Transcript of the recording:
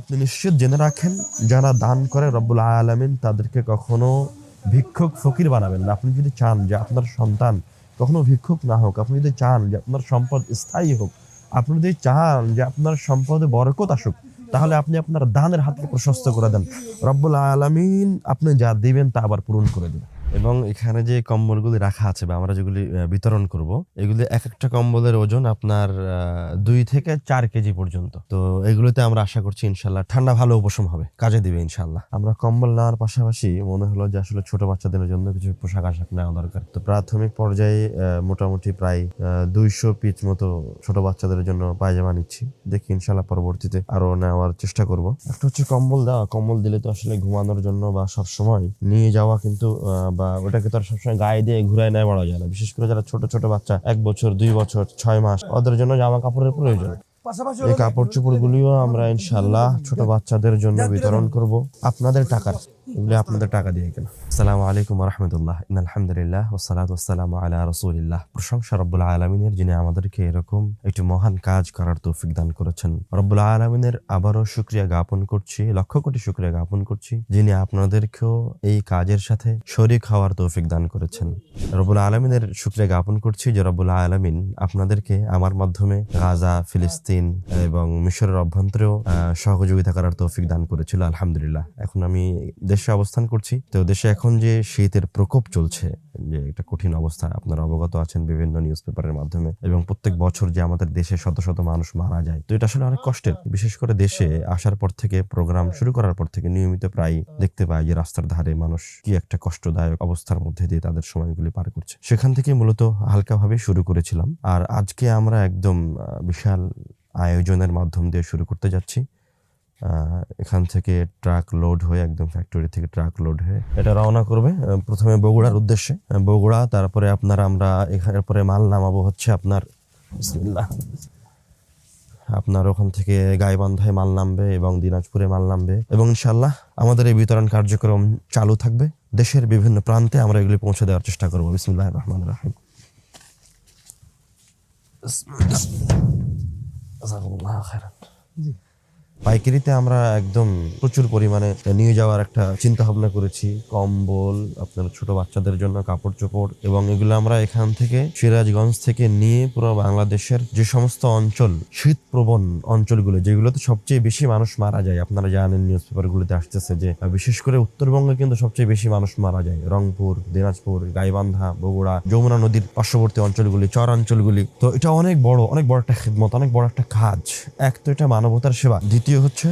আপনি নিশ্চিত জেনে রাখেন, যারা দান করে রব্বুল আলামিন তাদেরকে কখনো ভিক্ষুক ফকির বানাবেন না। আপনি যদি চান যে আপনার সন্তান কখনো ভিক্ষুক না হোক, আপনি যদি চান যে আপনার সম্পদ স্থায়ী হোক, আপনি যদি চান যে আপনার সম্পদে বরকত আসুক, তাহলে আপনি আপনার দানের হাতকে প্রশস্ত করে দেন। রব্বুল আলামিন আপনি যা দিবেন তা আবার পূরণ করে দেবেন। এবং এখানে যে কম্বলগুলি রাখা আছে বা আমরা যেগুলি বিতরণ করব, এগুলি এক একটা কম্বলের ওজন আপনার 2 থেকে 4 কেজি পর্যন্ত। তো এগুলোতে আমরা আশা করছি ইনশাল্লাহ ঠান্ডা ভালো উপশম হবে, কাজে দিবে ইনশাল্লাহ। আমরা কম্বল নেওয়ার পাশাপাশি মনে হলো যে আসলে ছোট বাচ্চাদের জন্য কিছু পোশাক আশাক নেওয়া দরকার। তো প্রাথমিক পর্যায়ে মোটামুটি প্রায় 200 পিস মতো ছোট বাচ্চাদের জন্য পায়জামা নিচ্ছি। দেখি ইনশাল্লাহ পরবর্তীতে আরো নেওয়ার চেষ্টা করব। একটা হচ্ছে কম্বল দেওয়া, কম্বল দিলে তো আসলে ঘুমানোর জন্য বা সবসময় নিয়ে যাওয়া কিন্তু বা ওটাকে তো আর সবসময় গায়ে দিয়ে ঘুরায় নেওয়া বলা যায় না। বিশেষ করে যারা ছোট ছোট বাচ্চা 1 বছর 2 বছর 6 মাস, ওদের জন্য জামা কাপড়ের প্রয়োজন। এই কাপড় চোপড় গুলিও আমরা ইনশাআল্লাহ ছোট বাচ্চাদের জন্য বিতরণ করব আপনাদের টাকার, এগুলি আপনাদের টাকা দিয়ে কেনা। আসসালামু আলাইকুম ওয়া রাহমাতুল্লাহ। ইন্নাল হামদুলিল্লাহ ওয়াসসালাতু ওয়াসসালামু আলা রাসূলিল্লাহ। প্রশংসা রব্বুল আলামিনের, যিনি আমাদেরকে এরকম একটি মহান কাজ করার তৌফিক দান করেছেন। রব্বুল আলামিনের আবারও শুকরিয়া জ্ঞাপন করছি, লক্ষ কোটি শুকরিয়া জ্ঞাপন করছি, যিনি আপনাদেরকেও এই কাজের সাথে শরীক হওয়ার তৌফিক দান করেছেন। রব্বুল আলামিনের শুকরিয়া জ্ঞাপন করছি যে রব্বুল আলামিন আপনাদেরকে আমার মাধ্যমে গাজা, ফিলিস্তিন এবং মিশরের অভ্যন্তরেও সহযোগিতা করার তৌফিক দান করেছিল। আলহামদুলিল্লাহ। এখন আমি দেশে অবস্থান করছি, তো দেশে এখন যে শীতের প্রকোপ চলছে, যে একটা কঠিন অবস্থা, আপনারা অবগত আছেন বিভিন্ন নিউজ পেপারের মাধ্যমে, এবং প্রত্যেক বছর যে আমাদের দেশে শত শত মানুষ মারা যায়, তো এটা আসলে অনেক কষ্টের। বিশেষ করে দেশে আসার পর থেকে, প্রোগ্রাম শুরু করার পর থেকে নিয়মিত প্রায় দেখতে পাই যে রাস্তার ধারে মানুষ কি একটা কষ্টদায়ক অবস্থার মধ্যে দিয়ে তাদের সময়গুলি পার করছে। সেখান থেকে মূলত হালকাভাবে শুরু করেছিলাম, আর আজকে আমরা একদম বিশাল আয়োজনের মাধ্যম দিয়ে শুরু করতে যাচ্ছি। এখান থেকে ট্রাক লোড হয়ে, একদম ফ্যাক্টরি থেকে ট্রাক লোড হয়ে এটা রওনা করবে প্রথমে বগুড়ার উদ্দেশ্যে। বগুড়া, তারপরে আমরা এখানের পরে মাল নামাবো হচ্ছে আপনার বিসমিল্লাহ, আপনার ওখান থেকে গাইবান্ধায় মাল নামবে এবং দিনাজপুরে মাল নামবে, এবং ইনশাআল্লাহ আমাদের এই বিতরণ কার্যক্রম চালু থাকবে। দেশের বিভিন্ন প্রান্তে আমরা এগুলি পৌঁছে দেওয়ার চেষ্টা করবো। বিসমিল্লাহির রহমানির রহিম। জাযাকাল্লাহু খাইরান। পাইকারিতে আমরা একদম প্রচুর পরিমাণে নিয়ে যাওয়ার একটা চিন্তা ভাবনা করেছি। কম্বল, আপনার ছোট বাচ্চাদের জন্য কাপড় চোপড়, এবং এগুলো আমরা এখান থেকে সিরাজগঞ্জ থেকে নিয়ে পুরো বাংলাদেশের যে সমস্ত অঞ্চল, শীতপ্রবণ অঞ্চলগুলো, যেগুলোতে সবচেয়ে বেশি মানুষ মারা যায়, আপনারা জানেন নিউজ পেপারগুলোতে আসতেছে যে বিশেষ করে উত্তরবঙ্গে কিন্তু সবচেয়ে বেশি মানুষ মারা যায়। রংপুর, দিনাজপুর, গাইবান্ধা, বগুড়া, যমুনা নদীর পার্শ্ববর্তী অঞ্চলগুলি, চরাঞ্চলগুলি। তো এটা অনেক বড় একটা খিদমত, অনেক বড় একটা কাজ। এক তো এটা মানবতার সেবা, দ্বিতীয় হচ্ছে